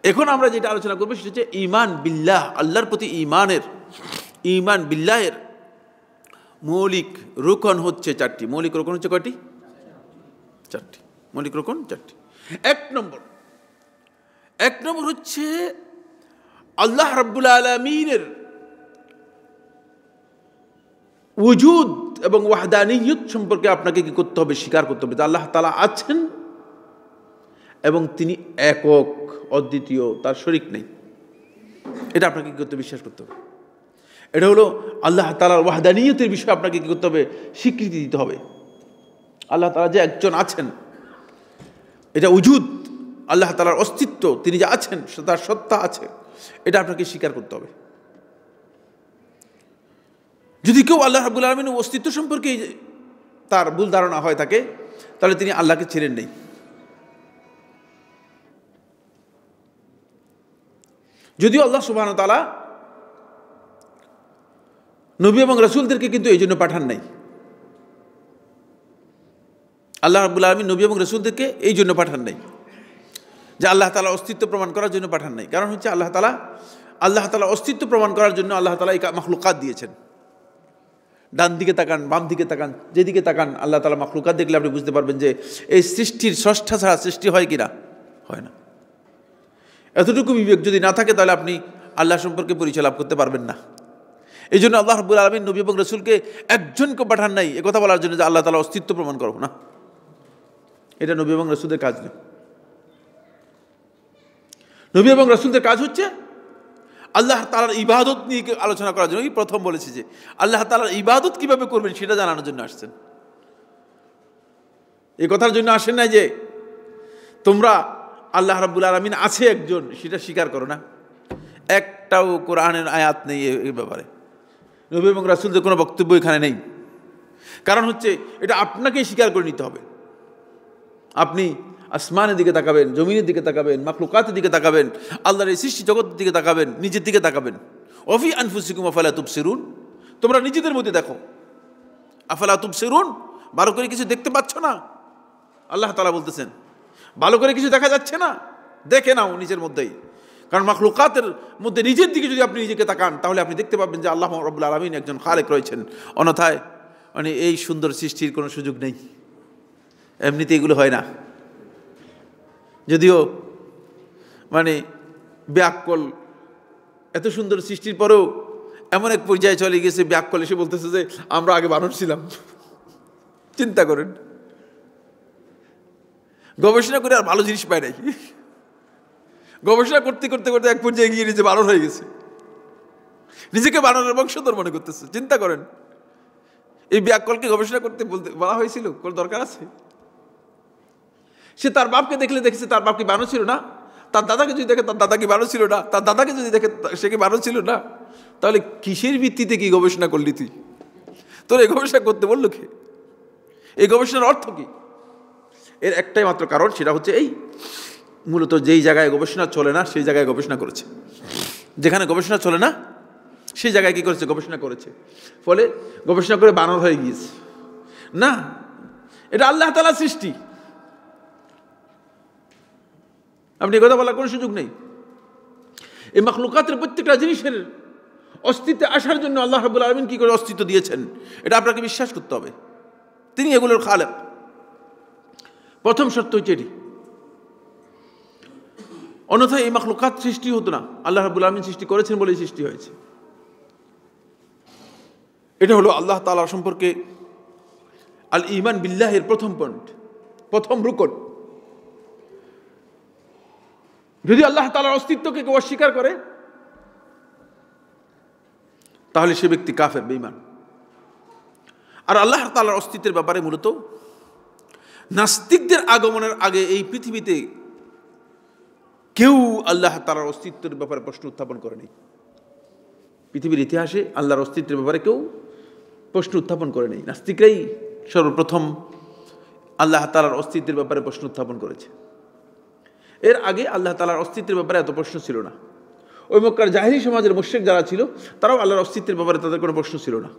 এখন আমরা যেটা আলোচনা করবো সেটা হচ্ছে ঈমান বিল্লাহ, আল্লাহর প্রতি ঈমান বিল্লাহের মৌলিক রোকন হচ্ছে চারটি। মৌলিক রোকন হচ্ছে কয়টি? চারটি। মৌলিক রোকন চারটি। এক নম্বর হচ্ছে আল্লাহ রাব্বুল আলামিনের ওজুদ এবং ওয়াহদানিয়ত সম্পর্কে আপনাকে কি করতে হবে? স্বীকার করতে হবে যে আল্লাহ তাআলা আছেন এবং তিনি একক, অদ্বিতীয়, তার শরীক নেই। এটা আপনাকে কি করতে হবে? বিশ্বাস করতে হবে। এটা হলো আল্লাহ তাআলার ওয়াহদানিয়তের বিষয়ে আপনাকে কি করতে হবে? স্বীকৃতি দিতে হবে। আল্লাহ তাআলা যে একজন আছেন, এটা ওজুদ, আল্লাহ তাআলার অস্তিত্ব, তিনি যে আছেন, তার সত্তা আছে, এটা আপনাকে স্বীকার করতে হবে। যদি কেউ আল্লাহ রাব্বুল আলামিনের অস্তিত্ব সম্পর্কে তার ভুল ধারণা হয় থাকে, তাহলে তিনি আল্লাহকে ছেড়েন নেই। যদিও আল্লাহ সুবহানাহু ওয়া তাআলা নবী এবং রাসূলদেরকে কিন্তু এই জন্য পাঠান নাই। আল্লাহ রাব্বুল আলামিন নবী এবং রাসূলদেরকে এই জন্য পাঠান নাই যে আল্লাহ তাআলার অস্তিত্ব প্রমাণ করার জন্য পাঠান নাই। কারণ হচ্ছে আল্লাহ তাআলার অস্তিত্ব প্রমাণ করার জন্য আল্লাহ তাআলা এই মাখলুকাত দিয়েছেন। ডান দিকে তাকান, বাম দিকে তাকান, যেদিকে তাকান আল্লাহ তাআলা মাখলুকাত দেখলে আপনি বুঝতে পারবেন যে এই সৃষ্টির স্রষ্টা ছাড়া সৃষ্টি হয় কিনা? হয় না। এতটুকু বিবেক যদি না থাকে তাহলে আপনি আল্লাহ সম্পর্কে পরিচয় লাভ করতে পারবেন না। এই জন্য আল্লাহ রাব্বুল আলামিন নবী এবং রাসূলকে একজনকে পাঠান নাই এ কথা বলার জন্য যে আল্লাহ তাআলার অস্তিত্ব প্রমাণ করব না। এটা নবী এবং রাসূলদের কাজ নয়। নবী এবং রাসূলদের কাজ হচ্ছে আল্লাহ তাআলার ইবাদত নিয়ে আলোচনা করার জন্য। প্রথম বলেছি যে আল্লাহ তাআলার ইবাদত কিভাবে করবেন সেটা জানানোর জন্য আসছেন। এই কথার জন্য আসেন না যে তোমরা আল্লাহ রাব্বুল আলামিন আছে একজন সেটা স্বীকার করো না। একটাও কোরআনের আয়াত নেই এই ব্যাপারে। নবী এবং রাসূলদের কোনো বক্তব্য এখানে নেই। কারণ হচ্ছে এটা আপনাকেই স্বীকার করে নিতে হবে। আপনি আসমানের দিকে তাকাবেন, জমিনের দিকে তাকাবেন, মাখলুকাতের দিকে তাকাবেন, আল্লাহর এই সৃষ্টি জগতের দিকে তাকাবেন, নিজের দিকে তাকাবেন। ওয়াফি আনফুসিকুম আফালা তুবসিরুন, তোমরা নিজেদের মধ্যে দেখো। আফালা তুবসিরুন, ভালো করে কিছু দেখতে পাচ্ছ না? আল্লাহ তাআলা বলতেছেন ভালো করে কিছু দেখা যাচ্ছে না, দেখে নাও নিজের মধ্যেই। কারণ মাখলুকাতের মধ্যে নিজের দিকে যদি আপনি নিজেকে তাকান তাহলে আপনি দেখতে পাবেন যে আল্লাহ রাব্বুল আলামিন একজন খালেক রয়েছেন। অন্যথায় এই সুন্দর সৃষ্টির কোনো সুযোগ নেই। এমনিতে এগুলো হয় না। যদিও ব্যাককল এত সুন্দর সৃষ্টির পরেও এমন এক পর্যায়ে চলে গেছে, ব্যাককল এসে বলতেছে যে আমরা আগে বানর ছিলাম। চিন্তা করেন, গবেষণা করে আর ভালো জিনিস পায় নাই। গবেষণা করতে করতে করতে এক পর্যায়ে গিয়ে নিজে বানর হয়ে গেছে, নিজেকে বানরের বংশধর মনে করতেছে। চিন্তা করেন, এই ব্যাককলকে গবেষণা করতে বলা হয়েছিল, কোন দরকার আছে? সে তার বাপকে দেখেছে তার বাপ কি বানর ছিল না? তার দাদাকে যদি দেখে তার দাদা কি বানর ছিল না? তার দাদাকে যদি দেখে সে কি বানর ছিল না? তাহলে কিসের ভিত্তিতে কি গবেষণা করলি তুই? তোর এই গবেষণা করতে বললো কে? এই গবেষণার অর্থ কি? এর একটাই মাত্র কারণ, সেটা হচ্ছে এই মূলত যেই জায়গায় গবেষণা চলে না সেই জায়গায় গবেষণা করেছে। যেখানে গবেষণা চলে না সেই জায়গায় কি করেছে? গবেষণা করেছে। ফলে গবেষণা করে বানর হয়ে গিয়েছে না। এটা আল্লাহ তাআলার সৃষ্টি, আপনি কথা বলার কোনো সুযোগ নেই। এই মাখলুকাতের প্রত্যেকটা জিনিসের অস্তিত্বে আসার জন্য আল্লাহ রাব্বুল আলামিন কি করে অস্তিত্ব দিয়েছেন এটা আপনাকে বিশ্বাস করতে হবে। তিনি এগুলোর খালেক। প্রথম শর্ত হচ্ছে এটি, অন্যথায় এই মাখলুকাত সৃষ্টি হতো না। আল্লাহ রাব্বুল আলামিন সৃষ্টি করেছেন বলেই সৃষ্টি হয়েছে। এটা হলো আল্লাহ তাআলা সম্পর্কে আল ঈমান বিল্লাহের প্রথম পয়েন্ট, প্রথম রুকন। যদি আল্লাহ তাআলার অস্তিত্বকে কেউ অস্বীকার করে তাহলে সে ব্যক্তি কাফের, বেঈমান। আর আল্লাহ তাআলার অস্তিত্বের ব্যাপারে মূলত নাস্তিকদের আগমনের আগে এই পৃথিবীতে কেউ আল্লাহ তাআলার অস্তিত্বের ব্যাপারে প্রশ্ন উত্থাপন করেনি। পৃথিবীর ইতিহাসে আল্লাহর অস্তিত্বের ব্যাপারে কেউ প্রশ্ন উত্থাপন করেনি। নাস্তিকরাই সর্বপ্রথম আল্লাহ তাআলার অস্তিত্বের ব্যাপারে প্রশ্ন উত্থাপন করেছে। এর আগে আল্লাহ তাআলার অস্তিত্বের ব্যাপারে এত প্রশ্ন ছিল না। ওই মক্কার জাহেলী সমাজের মুশরিক যারা ছিল তারাও আল্লাহর অস্তিত্বের ব্যাপারে তাদের কোনো প্রশ্ন ছিল না,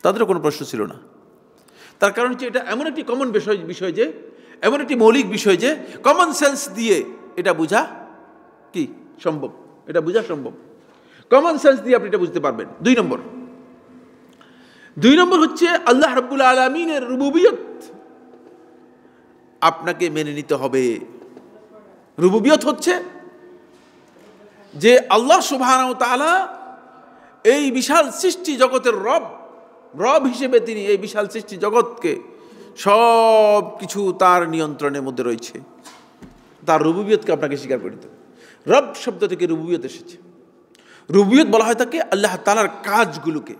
তাদেরও কোনো প্রশ্ন ছিল না। তার কারণ হচ্ছে এটা এমন একটি কমন বিষয় যে, এমন একটি মৌলিক বিষয় যে কমন সেন্স দিয়ে এটা বোঝা কি সম্ভব, এটা বোঝা সম্ভব। কমন সেন্স দিয়ে আপনি এটা বুঝতে পারবেন। 2 নম্বর হচ্ছে আল্লাহ রাব্বুল আলামিনের রুবুবিয়ত আপনাকে মেনে নিতে হবে। রুবুবিয়ত হচ্ছে যে আল্লাহ সুবহানাহু ওয়া তাআলা এই বিশাল সৃষ্টি জগতের রব হিসেবে তিনি এই বিশাল সৃষ্টি জগৎকে সব কিছু তার নিয়ন্ত্রণের মধ্যে রয়েছে। তার রুবুবিয়তকে আপনাকে স্বীকার করে দিতে হবে। রব শব্দ থেকে রুবুবিয়ত এসেছে। রুবুবিয়ত বলা হয় থাকে আল্লাহ তাআলার কাজগুলোকে।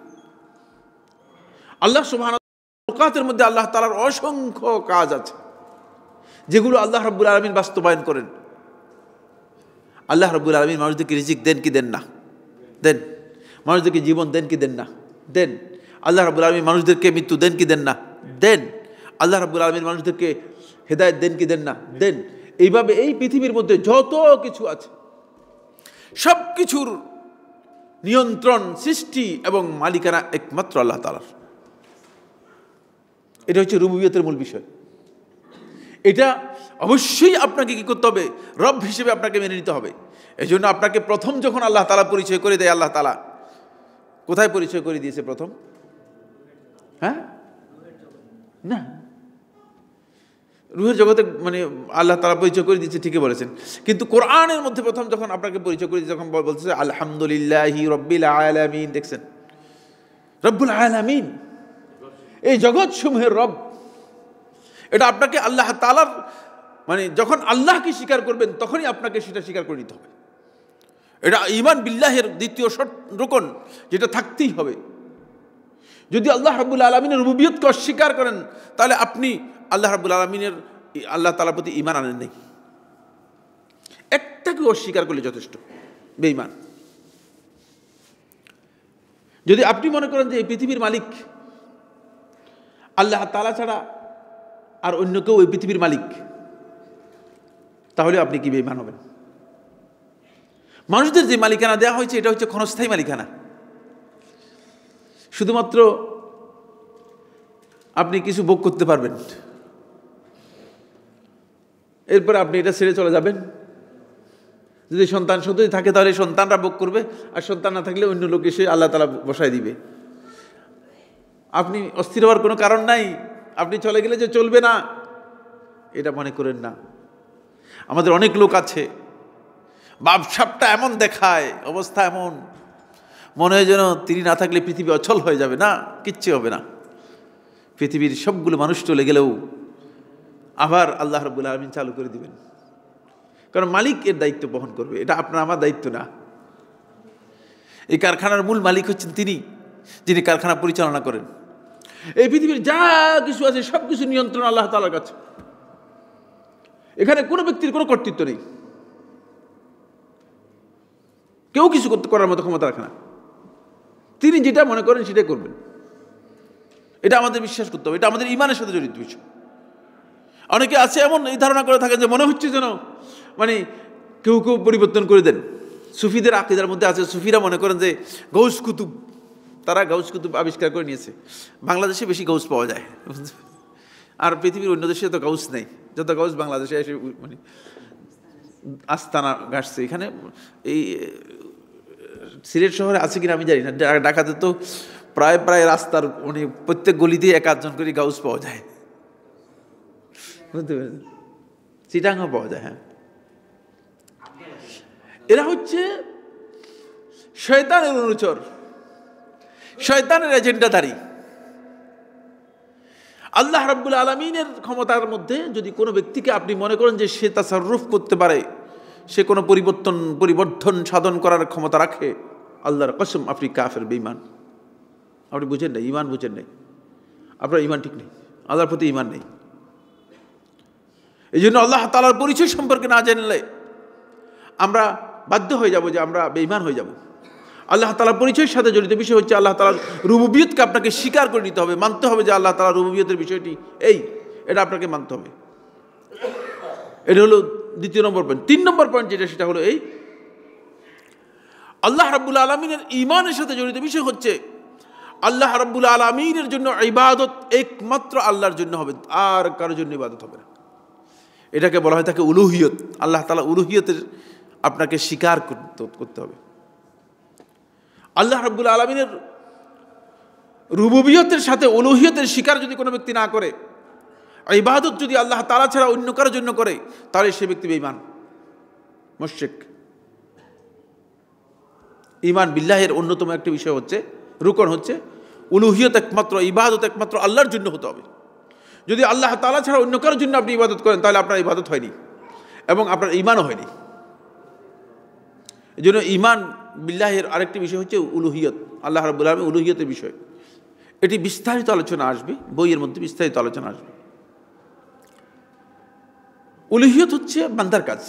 আল্লাহ সুবহানাহু ওয়া তাআলার মধ্যে আল্লাহ তাআলার অসংখ্য কাজ আছে যেগুলো আল্লাহ রাব্বুল আলামিন বাস্তবায়ন করেন। আল্লাহ রাব্বুল আলামিন মানুষদেরকে রিজিক দেন কি দেন না? দেন। মানুষদেরকে জীবন দেন কি দেন না? দেন। আল্লাহ রাব্বুল আলামিন মানুষদেরকে মৃত্যু দেন কি দেন না? দেন। আল্লাহ রাব্বুল আলামিন মানুষদেরকে হেদায়েত দেন কি দেন না? দেন। এইভাবে এই পৃথিবীর মধ্যে যত কিছু আছে সব কিছুর নিয়ন্ত্রণ, সৃষ্টি এবং মালিকানা একমাত্র আল্লাহ তাআলার। এটা হচ্ছে রুবুবিয়তের মূল বিষয়। এটা অবশ্যই আপনাকে কি করতে হবে? রব হিসেবে আপনাকে মেনে নিতে হবে। এই জন্য আপনাকে প্রথম যখন আল্লাহ তাআলা পরিচয় করে দেয়, আল্লাহ তাআলা কোথায় পরিচয় করে দিয়েছে প্রথম? হ্যাঁ, না, রূহের জগতে মানে আল্লাহ তাআলা পরিচয় করে দিয়েছে, ঠিকই বলেছেন। কিন্তু কোরআনের মধ্যে প্রথম যখন আপনাকে পরিচয় করে দিয়েছে, যখন বলতেছে আলহামদুলিল্লাহি রাব্বিল আলামিন, দেখছেন, রব্বুল আলামিন, এই জগৎ সমূহের রব। এটা আপনাকে আল্লাহ তাআলার মানে যখন আল্লাহকে স্বীকার করবেন তখনই আপনাকে সেটা স্বীকার করে নিতে হবে। এটা ঈমান বিল্লাহের দ্বিতীয় রুকন, যেটা থাকতেই হবে। যদি আল্লাহ রাব্বুল আলামিনের রুবুবিয়তকে অস্বীকার করেন তাহলে আপনি আল্লাহ রাব্বুল আলামিনের আল্লাহ তাআলার প্রতি ঈমান আনেন নাই। একটাকে অস্বীকার করলে যথেষ্ট, বেঈমান। যদি আপনি মনে করেন যে এই পৃথিবীর মালিক আল্লাহ তাআলা ছাড়া আর অন্য কেউ ওই পৃথিবীর মালিক, তাহলে আপনি কি বেঈমান হবেন? মানুষদের যে মালিকানা দেওয়া হয়েছে এটা হচ্ছে ক্ষণস্থায়ী মালিকানা। শুধুমাত্র আপনি কিছু ভোগ করতে পারবেন, এরপর আপনি এটা ছেড়ে চলে যাবেন। যদি সন্তান সন্ততি থাকে তাহলে সন্তানরা ভোগ করবে, আর সন্তান না থাকলে অন্য লোক এসে আল্লাহ তাআলা বসায় দিবে। আপনি অস্থির হওয়ার কোনো কারণ নাই। আপনি চলে গেলে যে চলবে না, এটা মনে করেন না। আমাদের অনেক লোক আছে, বাপসাপটা এমন দেখায়, অবস্থা এমন, মনে হয় যেন তিনি না থাকলে পৃথিবী অচল হয়ে যাবে। না, কিচ্ছু হবে না। পৃথিবীর সবগুলো মানুষ চলে গেলেও আবার আল্লাহ রাব্বুল আলামিন চালু করে দিবেন, কারণ মালিক এর দায়িত্ব বহন করবে। এটা আপনার আমার দায়িত্ব না। এই কারখানার মূল মালিক হচ্ছেন তিনি, যিনি কারখানা পরিচালনা করেন। এই পৃথিবীর যা কিছু আছে সব কিছু নিয়ন্ত্রণ আল্লাহ তাআলার কাছে। এখানে কোনো ব্যক্তির কোনো কর্তৃত্ব নেই, কেউ কিছু করার মতো ক্ষমতা রাখে না। তিনি যেটা মনে করেন সেটাই করবেন। এটা আমাদের বিশ্বাস করতে হবে, এটা আমাদের ঈমানের সাথে জড়িত বিষয়। অনেকে আছে এমন এই ধারণা করে থাকেন যে মনে হচ্ছে যেন মানে কেউ কেউ পরিবর্তন করে দেন। সুফিদের আকীদার মধ্যে আছে, সুফিরা মনে করেন যে গৌস কুতুব, তারা গৌস কুতুব আবিষ্কার করে নিয়েছে। বাংলাদেশে বেশি গৌস পাওয়া যায়, আর পৃথিবীর অন্য দেশে তো গৌস নেই। যত গৌস বাংলাদেশে এসে মানে আস্তানা গাছছে। এখানে এই সিলেট শহরে আছে কিনা আমি জানি না, ঢাকাতে তো প্রায় প্রায় রাস্তার মানে প্রত্যেক গলিতেই 1-8 জন করে গাউস পাওয়া যায়, বুঝতে পেরেছেন? চিটাংও পাওয়া যায়। হ্যাঁ, এরা হচ্ছে শয়তানের অনুচর, শয়তানের এজেন্ডাধারী। আল্লাহ রাব্বুল আলামিনের ক্ষমতার মধ্যে যদি কোনো ব্যক্তিকে আপনি মনে করেন যে সে তাসাররুফ করতে পারে, সে কোনো পরিবর্তন সাধন করার ক্ষমতা রাখে, আল্লাহর কসম আপনি কাফের, বেঈমান। আপনি বুঝেন নাই, ঈমান বুঝেন নাই, আপনার ঈমান ঠিক নেই, আল্লাহর প্রতি ঈমান নেই। এই জন্য আল্লাহ তাআলার পরিচয় সম্পর্কে না জানলে আমরা বাধ্য হয়ে যাব যে আমরা বেঈমান হয়ে যাব। আল্লাহ তাআলার পরিচয়ের সাথে জড়িত বিষয় হচ্ছে আল্লাহ তাআলার রুবুবিয়তকে আপনাকে স্বীকার করে নিতে হবে, মানতে হবে যে আল্লাহ তাআলার রুবুবিয়তের বিষয়টি এটা আপনাকে মানতে হবে। এটা হলো 2 নম্বর পয়েন্ট। 3 নম্বর পয়েন্ট যেটা, সেটা হলো আল্লাহ রাব্বুল আলামিনের ঈমানের সাথে জড়িত বিষয় হচ্ছে আল্লাহ রাব্বুল আলামিনের জন্য ইবাদত একমাত্র আল্লাহর জন্য হবে, আর কারোর জন্য ইবাদত হবে না। এটাকে বলা হয় থাকে উলুহিয়ত। আল্লাহ তাআলা উলুহিয়তের আপনাকে স্বীকার করতে হবে। আল্লাহ রাব্বুল আলামিনের রুবুবিয়তের সাথে উলুহিয়তের স্বীকার যদি কোনো ব্যক্তি না করে, ইবাদত যদি আল্লাহ তাআলা ছাড়া অন্য কারোর জন্য করে, তাহলে সে ব্যক্তি বেঈমান, মুশরিক। ঈমান বিল্লাহের অন্যতম একটি বিষয় হচ্ছে, রুকন হচ্ছে উলুহিয়ত, একমাত্র ইবাদত একমাত্র আল্লাহর জন্য হতে হবে। যদি আল্লাহ তাআলা ছাড়া অন্য কারোর জন্য আপনি ইবাদত করেন, তাহলে আপনার ইবাদত হয়নি এবং আপনার ঈমানও হয়নি। এই জন্য ঈমান বিল্লাহের আরেকটি বিষয় হচ্ছে উলুহিয়ত, আল্লাহ রাব্বুল আলামিন উলুহিয়তের বিষয়। এটি বিস্তারিত আলোচনা আসবে, বইয়ের মধ্যে বিস্তারিত আলোচনা আসবে। উলুহিয়ত হচ্ছে বান্দার কাজ।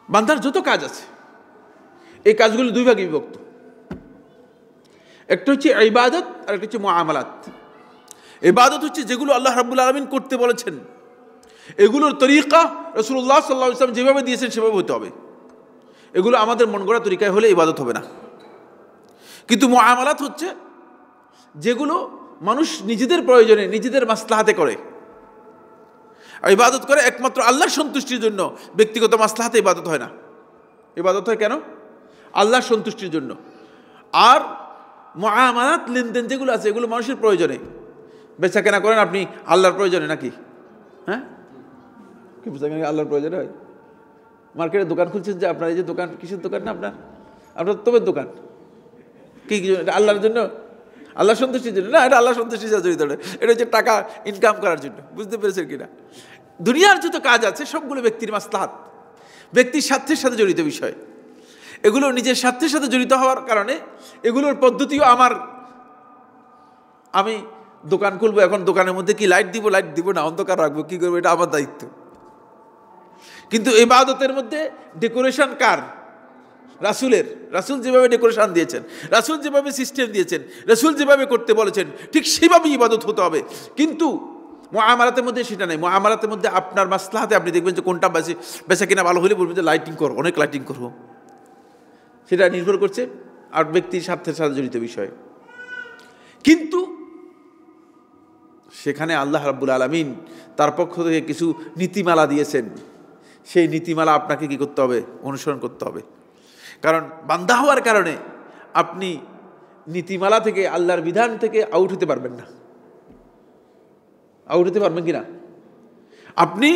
বান্দার যত কাজ আছে, এই কাজগুলো দুই ভাগে বিভক্ত। একটা হচ্ছে ইবাদত আর একটা হচ্ছে মুআমালাত। ইবাদত হচ্ছে যেগুলো আল্লাহ রাব্বুল আলামিন করতে বলেছেন, এগুলোর তরিকা রাসূলুল্লাহ সাল্লাল্লাহু আলাইহি ওয়াসাল্লাম যেভাবে দিয়েছেন সেভাবে হতে হবে। এগুলো আমাদের মন গড়া তরিকায় হলে ইবাদত হবে না। কিন্তু মুআমালাত হচ্ছে যেগুলো মানুষ নিজেদের প্রয়োজনে, নিজেদের মাসলাহাতে করে, ইবাদত করে একমাত্র আল্লাহর সন্তুষ্টির জন্য। ব্যক্তিগত মাসলাহাতে ইবাদত হয় না। ইবাদত হয় কেন? আল্লাহর সন্তুষ্টির জন্য। আর মুআমালাত, লেনদেন যেগুলো আছে, এগুলো মানুষের প্রয়োজনে। বেচা কেনা করেন আপনি আল্লাহর প্রয়োজনে নাকি? হ্যাঁ, কি বেচা কেনা আল্লাহর প্রয়োজনে হয়? মার্কেটে দোকান খুলছেন যে আপনার, এই যে দোকান, কিসের দোকান না আপনার? আপনার তোবের দোকান। কি এটা আল্লাহর জন্য, আল্লাহর সন্তুষ্টির জন্য না? এটা আল্লাহর সন্তুষ্টির সাথে জড়িত, এটা হচ্ছে টাকা ইনকাম করার জন্য। বুঝতে পেরেছেন কিনা? দুনিয়ার যত কাজ আছে সবগুলো ব্যক্তির মাসলাহাত, ব্যক্তির স্বার্থের সাথে জড়িত বিষয়। এগুলো নিজের স্বার্থের সাথে জড়িত হওয়ার কারণে এগুলোর পদ্ধতিও আমি দোকান খুলবো, এখন দোকানের মধ্যে কি লাইট দিব না, অন্ধকার রাখবো, কি করবো, এটা আমার দায়িত্ব। কিন্তু ইবাদতের মধ্যে ডেকোরেশন কার? রাসূলের। রাসূল যেভাবে ডেকোরেশন দিয়েছেন, রাসূল যেভাবে সিস্টেম দিয়েছেন, রাসূল যেভাবে করতে বলেছেন, ঠিক সেভাবেই ইবাদত হতে হবে। কিন্তু মুআমালাতের মধ্যে সেটা নেই। মুআমালাতের মধ্যে আপনার মাসলাহাতে আপনি দেখবেন যে কোনটা বেচা কিনা ভালো হলে বলবেন যে লাইটিং করো, অনেক লাইটিং করবো। সেটা নির্ভর করছে আর ব্যক্তির স্বার্থের সাথে জড়িত বিষয়। কিন্তু সেখানে আল্লাহ রাব্বুল আলামিন তার পক্ষ থেকে কিছু নীতিমালা দিয়েছেন। সেই নীতিমালা আপনাকে কি করতে হবে? অনুসরণ করতে হবে। কারণ বান্দা হওয়ার কারণে আপনি নীতিমালা থেকে, আল্লাহর বিধান থেকে আউট হতে পারবেন না। আউট হতে পারবেন কিনা? আপনি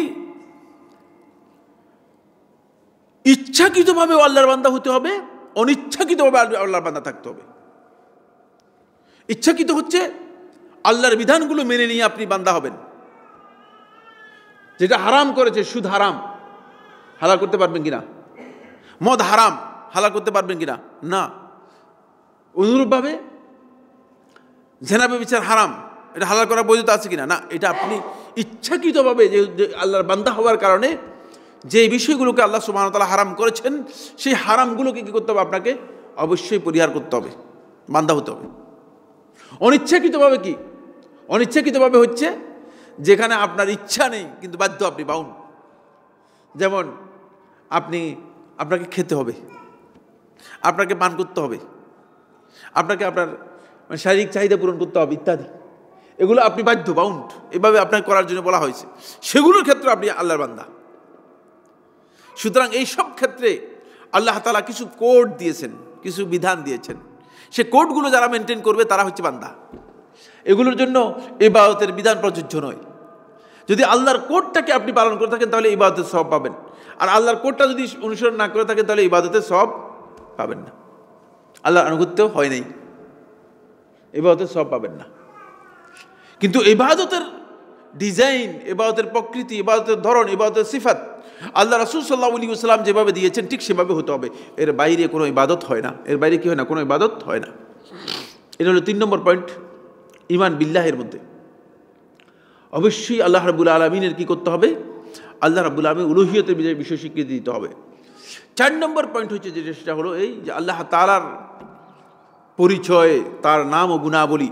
ইচ্ছাকৃতভাবে আল্লাহর বান্দা হতে হবে, অনিচ্ছাকৃতভাবে আল্লাহর বান্দা থাকতে হবে। ইচ্ছাকৃত হচ্ছে আল্লাহর বিধানগুলো মেনে নিয়ে আপনি বান্দা হবেন। যেটা হারাম করেছে, সুদ হারাম, হালাল করতে পারবেন কিনা? মদ হারাম, হালাল করতে পারবেন কিনা? না। অনুরূপভাবে জেনা ব্যভিচার হারাম, এটা হালাল করার বৈধতা আছে কিনা? না। এটা আপনি ইচ্ছাকৃতভাবে যে আল্লাহর বান্দা হওয়ার কারণে যে বিষয়গুলোকে আল্লাহ সুবহানাহু ওয়া তাআলা হারাম করেছেন, সেই হারামগুলোকে কি করতে হবে? আপনাকে অবশ্যই পরিহার করতে হবে, বান্দা হতে হবে। অনিচ্ছাকৃতভাবে কি? অনিচ্ছাকৃতভাবে হচ্ছে যেখানে আপনার ইচ্ছা নেই কিন্তু বাধ্য, আপনি বাউন্ড। যেমন আপনাকে খেতে হবে, আপনাকে পান করতে হবে, আপনাকে আপনার শারীরিক চাহিদা পূরণ করতে হবে ইত্যাদি। এগুলো আপনি বাধ্য, বাউন্ড, এভাবে আপনাকে করার জন্য বলা হয়েছে। সেগুলোর ক্ষেত্রে আপনি আল্লাহর বান্দা। সুতরাং এই সব ক্ষেত্রে আল্লাহ তাআলা কিছু কোড দিয়েছেন, কিছু বিধান দিয়েছেন। সে কোডগুলো যারা মেনটেন করবে তারা হচ্ছে বান্দা। এগুলোর জন্য ইবাদতের বিধান প্রযোজ্য নয়। যদি আল্লাহর কোডটাকে আপনি পালন করে থাকেন তাহলে ইবাদতের সওয়াব পাবেন, আর আল্লাহর কোডটা যদি অনুসরণ না করে থাকেন তাহলে ইবাদতের সওয়াব পাবেন না। আল্লাহর আনুগত্য হয় নাই, ইবাদতের সওয়াব পাবেন না। কিন্তু ইবাদতের ডিজাইন, ইবাদতের প্রকৃতি, ইবাদতের ধরন, ইবাদতের সিফাত আল্লাহ রাসূল সাল্লাল্লাহু আলাইহি ওয়াসাল্লাম যেভাবে দিয়েছেন ঠিক সেভাবে হতে হবে। এর বাইরে কোনো ইবাদত হয় না। এর বাইরে কি হয় না? কোনো ইবাদত হয় না। এটা হলো 3 নম্বর পয়েন্ট ঈমান বিল্লাহের মধ্যে। অবশ্যই আল্লাহ রাব্বুল আলামিনের কি করতে হবে? আল্লাহ রাব্বুল আলামিন উলুহিয়তের বিষয় স্বীকৃতি দিতে হবে। 4 নম্বর পয়েন্ট হচ্ছে যেটা, সেটা হলো এই যে আল্লাহ তাআলার পরিচয়, তার নাম ও গুণাবলী,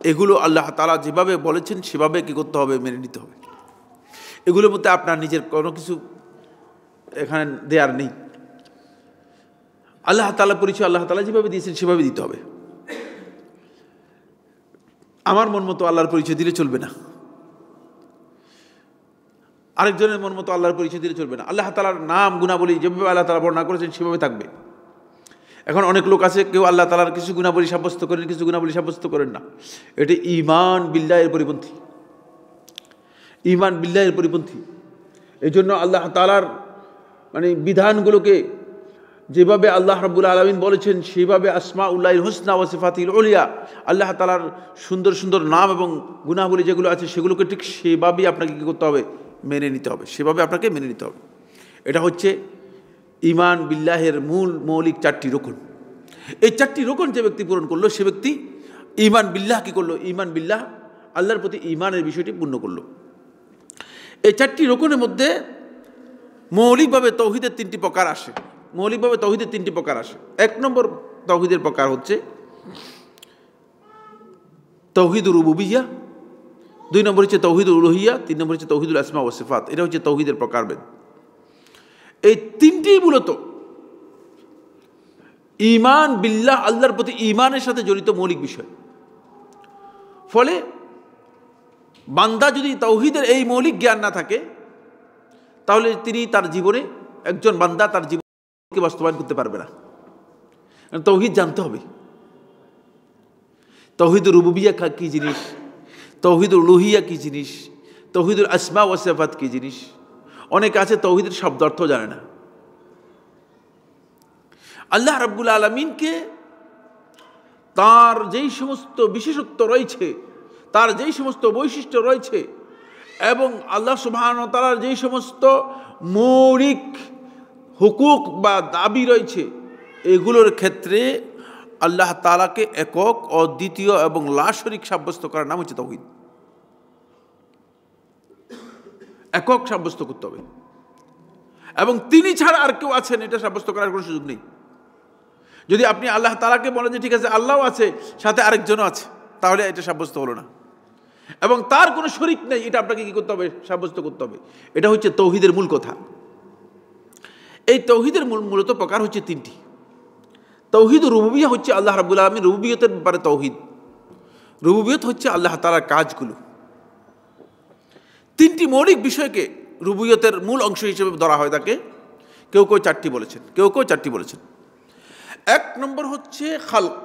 এগুলো আল্লাহ তাআলা যেভাবে বলেছেন সেভাবে কি করতে হবে? মেনে নিতে হবে। এগুলোর মধ্যে আপনার নিজের কোনো কিছু এখানে দেয়ার নেই। আল্লাহ তাআলার পরিচয় আল্লাহ তাআলা যেভাবে দিয়েছেন সেভাবে দিতে হবে। আমার মন মতো আল্লাহর পরিচয় দিলে চলবে না। আরেকজনের মন মতো আল্লাহর পরিচয় দিলে চলবে না। আল্লাহ তাআলার নাম গুণাবলী যেভাবে আল্লাহ তাআলা বর্ণনা করেছেন সেভাবে থাকবে। এখন অনেক লোক আছে, কেউ আল্লাহ তাআলার কিছু গুণাবলী সাব্যস্ত করেন, কিছু গুণাবলী সাব্যস্ত করেন না। এটি ঈমান বিল্লাহের পরিপন্থী, ঈমান বিল্লাহের পরিপন্থী। এই জন্য আল্লাহ তাআলার বিধানগুলোকে যেভাবে আল্লাহ রাব্বুল আলামিন বলেছেন সেভাবে আসমাউল্লাহিল হুসনা ওয়া সিফাতিল উলিয়া, আল্লাহ তাআলার সুন্দর সুন্দর নাম এবং গুণাবলী যেগুলো আছে সেগুলোকে ঠিক সেভাবেই আপনাকে কী করতে হবে? মেনে নিতে হবে, সেভাবে আপনাকে মেনে নিতে হবে। এটা হচ্ছে ঈমান বিল্লাহের মৌলিক 4টি রুকন। এই 4টি রুকন যে ব্যক্তি পূরণ করলো সে ব্যক্তি ঈমান বিল্লাহ কী করলো? ঈমান বিল্লাহ, আল্লাহর প্রতি ঈমানের বিষয়টি পূর্ণ করলো। এই 4টি রুকনের মধ্যে মৌলিকভাবে তৌহিদের 3টি প্রকার আসে। মৌলিকভাবে তৌহিদের 3টি প্রকার আসে। 1 নম্বর তৌহিদের প্রকার হচ্ছে তৌহিদুর রুবুবিয়্যাহ, 2 নম্বর হচ্ছে তৌহিদুল উলুহিয়্যাহ, 3 নম্বর হচ্ছে তৌহিদুল আসমা ওয়া সিফাত। এটা হচ্ছে তৌহিদের প্রকারভেদ। এই 3টিই মূলত ঈমান বিল্লাহ, আল্লাহর প্রতি ঈমানের সাথে জড়িত মৌলিক বিষয়। ফলে বান্দা যদি তাওহীদের এই মৌলিক জ্ঞান না থাকে তাহলে তিনি তার জীবনে, একজন বান্দা তার জীবনকে বাস্তবায়ন করতে পারবে না। তাওহীদ জানতে হবে, তাওহীদুর রুবুবিয়্যাহ কী জিনিস, তাওহীদুল উলুহিয়্যাহ কী জিনিস, তাওহীদুল আসমা ওয়া সিফাত কী জিনিস। অনেকে আছে তাওহীদের শব্দার্থ জানে না। আল্লাহ রাব্বুল আলামিনকে তার যেই সমস্ত বিশেষত্ব রয়েছে, তার যেই সমস্ত বৈশিষ্ট্য রয়েছে এবং আল্লাহ সুবহানাহু ওয়া তাআলার যেই সমস্ত মৌলিক হুকুক বা দাবি রয়েছে, এগুলোর ক্ষেত্রে আল্লাহ তাআলাকে একক, অদ্বিতীয় এবং লা শরীক সাব্যস্ত করার নাম হচ্ছে তাওহীদ। একক সাব্যস্ত করতে হবে এবং তিনি ছাড়া আর কেউ আছেন এটা সাব্যস্ত করার কোনো সুযোগ নেই। যদি আপনি আল্লাহ তাআলাকে বলেন যে ঠিক আছে আল্লাহও আছে, সাথে আরেকজনও আছে, তাহলে এটা সাব্যস্ত হলো না। এবং তার কোনো শরীক নেই, এটা আপনাকে কি করতে হবে? সাব্যস্ত করতে হবে। এটা হচ্ছে তাওহীদের মূল কথা। এই তাওহীদের মূলত প্রকার হচ্ছে 3টি। তাওহীদুর রুবুবিয়্যাহ হচ্ছে আল্লাহ রাব্বুল আলামিন রুবুবিয়তের ব্যাপারে তাওহীদ। রুবুবিয়ত হচ্ছে আল্লাহ তাআলার কাজগুলো। 3টি মৌলিক বিষয়কে রুবুবিয়তের মূল অংশ হিসেবে ধরা হয় থাকে। কেউ কেউ 4টি বলেছেন, কেউ কেউ 4টি বলেছেন। 1 নম্বর হচ্ছে খালক,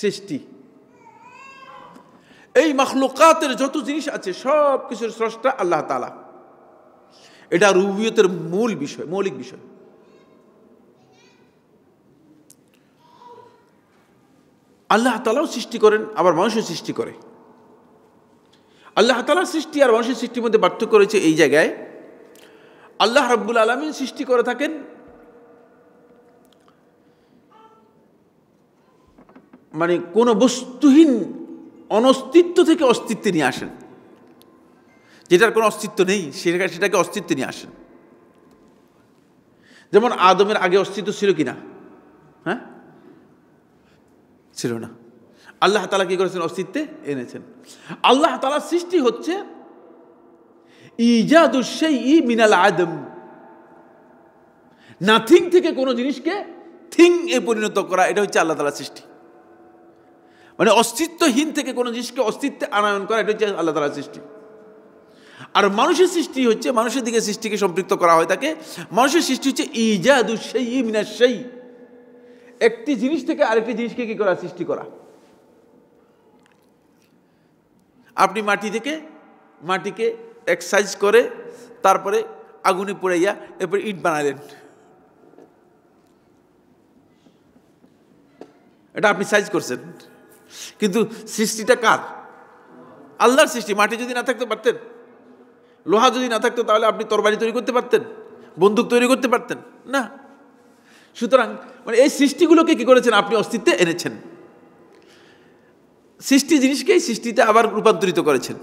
সৃষ্টি। এই মাখলুকাতের যত জিনিস আছে সব কিছুর স্রষ্টা আল্লাহ তাআলা। এটা রুবুবিয়তের মূল বিষয়, মৌলিক বিষয়। আল্লাহ তাআলাও সৃষ্টি করেন, আবার মানুষও সৃষ্টি করে। আল্লাহ তাআলার সৃষ্টি আর মানুষের সৃষ্টির মধ্যে পার্থক্য রয়েছে এই জায়গায়, আল্লাহ রাব্বুল আলামিন সৃষ্টি করে থাকেন কোনো বস্তুহীন অনস্তিত্ব থেকে অস্তিত্বে নিয়ে আসেন। যেটার কোনো অস্তিত্ব নেই সেটাকে অস্তিত্বে নিয়ে আসেন। যেমন আদমের আগে অস্তিত্ব ছিল কিনা? হ্যাঁ, ছিল না। আল্লাহ তাআলা কি করেছেন? অস্তিত্বে এনেছেন। আল্লাহ তাআলার সৃষ্টি হচ্ছে ইজাদুশ শাইই মিনাল আদম, নাথিং থেকে কোনো জিনিসকে থিং এ পরিণত করা, এটা হচ্ছে আল্লাহ তাআলার সৃষ্টি। অস্তিত্বহীন থেকে কোনো জিনিসকে অস্তিত্বে আনয়ন করা, এটা হচ্ছে আল্লাহ তাআলার সৃষ্টি। আর মানুষের সৃষ্টি হচ্ছে, মানুষের দিকে সৃষ্টিকে সম্পৃক্ত করা হয় থাকে। মানুষের সৃষ্টি হচ্ছে ইজাদুশ শাইই মিনাশ শাই, একটি জিনিস থেকে আরেকটি জিনিসকে কি করা? সৃষ্টি করা। আপনি মাটিকে এক্সারসাইজ করে তারপরে আগুনে পোড়াইয়া এরপর ইট বানালেন, এটা আপনি সাইজ করছেন। কিন্তু সৃষ্টিটা কার? আল্লাহর সৃষ্টি। মাটি যদি না থাকতে পারতেন, লোহা যদি না থাকতো, তাহলে আপনি তরবারি তৈরি করতে পারতেন, বন্দুক তৈরি করতে পারতেন না। সুতরাং এই সৃষ্টিগুলোকে কি করেছেন? আপনি অস্তিত্বে এনেছেন। সৃষ্টি জিনিসকেই সৃষ্টিতে আবার রূপান্তরিত করেছেন।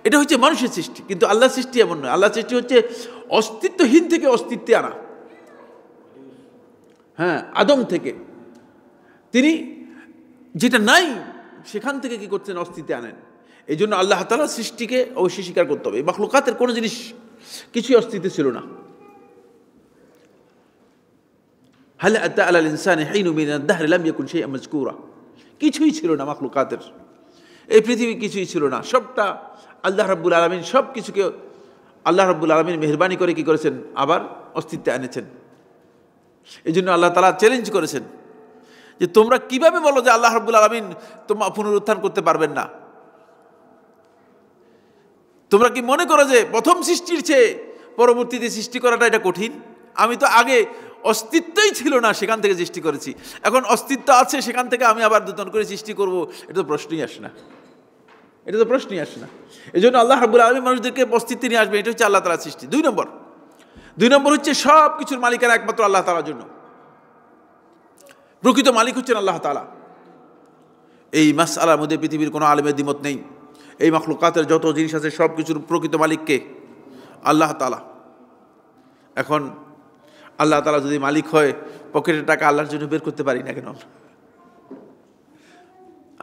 এটা হচ্ছে মানুষের সৃষ্টি। কিন্তু আল্লাহর সৃষ্টি এমন নয়। আল্লাহর সৃষ্টি হচ্ছে অস্তিত্বহীন থেকে অস্তিত্বে আনা। হ্যাঁ, আদম থেকে তিনি যেটা নাই সেখান থেকে কি করছেন? অস্তিত্বে আনেন। এই জন্য আল্লাহ তাআলা সৃষ্টিকে অবশ্যই স্বীকার করতে হবে। মাখলুকাতের কোনো জিনিস কিছুই অস্তিত্বে ছিল না। হাল আতা আলাল ইনসানি হিনু মিনাদ দাহরি লাম ইয়াকুন শাইআন মাযকুরা, কিছুই ছিল না মাখলুকাতের। এই পৃথিবী কিছুই ছিল না, সবটা আল্লাহ রাব্বুল আলামিন সব কিছুকে আল্লাহ রাব্বুল আলামিন মেহেরবানি করে কি করেছেন, আবার অস্তিত্বে এনেছেন। এই জন্য আল্লাহ তাআলা চ্যালেঞ্জ করেছেন যে তোমরা কিভাবে বলো যে আল্লাহ রাব্বুল আলামিন তোমরা পুনরুত্থান করতে পারবেন না? তোমরা কি মনে করো যে প্রথম সৃষ্টির চেয়ে পরবর্তীতে সৃষ্টি করাটা এটা কঠিন? আমি তো আগে অস্তিত্বই ছিল না, সেখান থেকে সৃষ্টি করেছি, এখন অস্তিত্ব আছে, সেখান থেকে আমি আবার নতুন করে সৃষ্টি করব, এটা তো প্রশ্নই আসে না, এটা তো প্রশ্নই আসে না। এই জন্য আল্লাহ রাব্বুল আলামিন মানুষদেরকে অস্তিত্বে নিয়ে আসবে, এটা হচ্ছে আল্লাহ তাআলার সৃষ্টি। দুই নম্বর হচ্ছে সব কিছুর মালিকানা একমাত্র আল্লাহ তাআলার জন্য। প্রকৃত মালিক হচ্ছেন আল্লাহ তাআলা। এই মাসআলার মধ্যে পৃথিবীর কোনো আলেমের দ্বিমত নেই। এই মাখলুকাতের যত জিনিস আছে সব কিছুর প্রকৃত মালিক কে? আল্লাহ তাআলা। এখন আল্লাহ তাআলা যদি মালিক হয়, পকেটের টাকা আল্লাহর জন্য বের করতে পারি না কেন?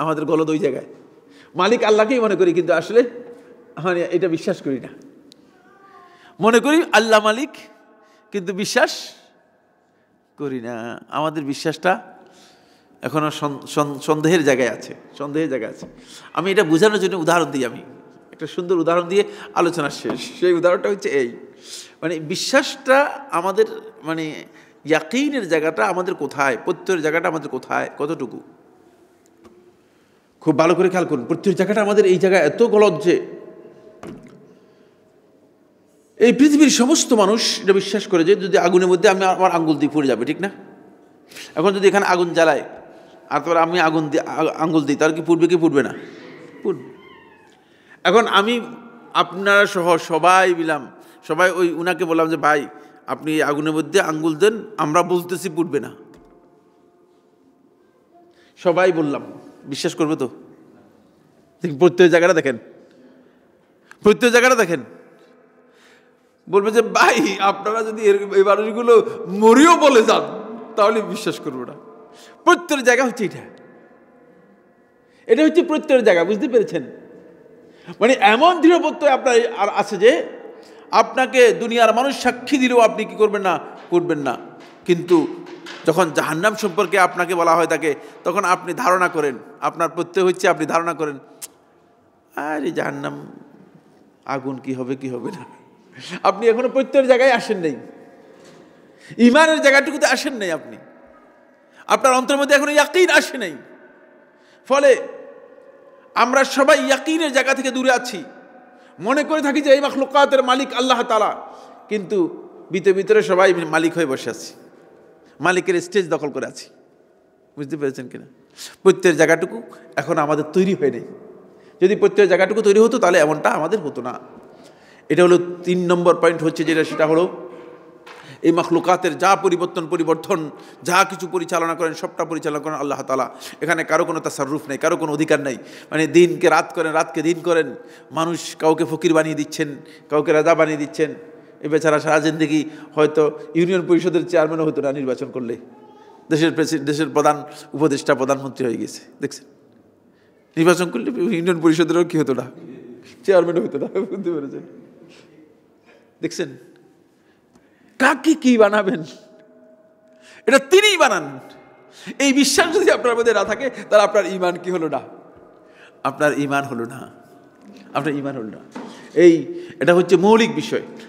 আমাদের গলদ ওই জায়গায়। মালিক আল্লাহকেই মনে করি, কিন্তু আসলে মানে এটা বিশ্বাস করি না। মনে করি আল্লাহ মালিক, কিন্তু বিশ্বাস করি না। আমাদের বিশ্বাসটা এখনো সন্দেহের জায়গায় আছে, আমি এটা বোঝানোর জন্য উদাহরণ দিই। আমি একটা সুন্দর উদাহরণ দিয়ে আলোচনা শেষ। সেই উদাহরণটা হচ্ছে এই, মানে বিশ্বাসটা আমাদের, মানে ইয়াকিনের জায়গাটা আমাদের কোথায়, প্রত্যয়ের জায়গাটা আমাদের কোথায়, কতটুকু? খুব ভালো করে খেয়াল করুন। প্রত্যয়ের জায়গাটা আমাদের এই জায়গায় এত গলদ যে এই পৃথিবীর সমস্ত মানুষ এটা বিশ্বাস করে যে যদি আগুনের মধ্যে আমি আমার আঙ্গুল দিয়ে পুড়ে যাবে, ঠিক না? এখন যদি এখানে আগুন জ্বালায় আর তারপর আমি আঙ্গুল দিই, তার কি পুড়বে কি পুড়বে না? পুড়বে। এখন আমি আপনারা সহ সবাই ওই উনাকে বললাম যে ভাই আপনি আগুনের মধ্যে আঙ্গুল দেন, আমরা বলতেছি পুড়বে না, সবাই বললাম, বিশ্বাস করবে তো? প্রত্যেক জায়গাটা দেখেন, বলবে যে ভাই আপনারা যদি এই মানুষগুলো মরিও বলে যান তাহলে বিশ্বাস করবো না। প্রত্যয়ের জায়গা হচ্ছে এটা হচ্ছে প্রত্যয়ের জায়গা, বুঝতে পেরেছেন? মানে এমন দৃঢ় প্রত্যয় আপনার আর আছে যে আপনাকে দুনিয়ার মানুষ সাক্ষী দিলেও আপনি কি করবেন না, করবেন না। কিন্তু যখন জাহান্নাম সম্পর্কে আপনাকে বলা হয় তাকে, তখন আপনি ধারণা করেন, আপনার প্রত্যয় হচ্ছে আপনি ধারণা করেন আর এই জাহান্নাম আগুন কি হবে না। আপনি এখনো প্রত্যয়ের জায়গায় আসেন নাই, ঈমানের জায়গাটুকুতে আসেন নাই, আপনার অন্তরের মধ্যে এখনো ইয়াকিন আসে নাই। ফলে আমরা সবাই ইয়াকিনের জায়গা থেকে দূরে আছি, মনে করে থাকি যে এই মাখলুকাতের মালিক আল্লাহ তাআলা, কিন্তু ভিতরে সবাই মালিক হয়ে বসে আছি, মালিকের স্টেজ দখল করে আছি। বুঝতে পেরেছেন কিনা? প্রত্যয়ের জায়গাটুকু এখন আমাদের তৈরি হয় নাই। যদি প্রত্যয়ের জায়গাটুকু তৈরি হতো তাহলে এমনটা আমাদের হতো না। এটা হলো 3 নম্বর পয়েন্ট হচ্ছে যেটা, সেটা হলো এই মাখলুকাতের যা পরিবর্তন যা কিছু পরিচালনা করেন সবটা পরিচালনা করেন আল্লাহ তাআলা। এখানে কারো কোনো তাসাররুফ নেই, কারো কোনো অধিকার নেই। মানে দিনকে রাত করেন, রাতকে দিন করেন। মানুষ কাউকে ফকির বানিয়ে দিচ্ছেন, কাউকে রাজা বানিয়ে দিচ্ছেন। এই বেচারা সারা জিন্দেগি হয়তো ইউনিয়ন পরিষদের চেয়ারম্যানও হতো না নির্বাচন করলে, দেশের প্রধান উপদেষ্টা প্রধানমন্ত্রী হয়ে গেছে। দেখছেন, নির্বাচন করলে ইউনিয়ন পরিষদেরও কি হতো না, চেয়ারম্যানও হতো না। বুঝতে পেরেছেন? দেখছেন, কাকে কি বানাবেন এটা তিনিই বানান। এই বিশ্বাস যদি আপনার মধ্যে না থাকে তাহলে আপনার ঈমান কি হলো না? আপনার ঈমান হলো না। এটা হচ্ছে মৌলিক বিষয়।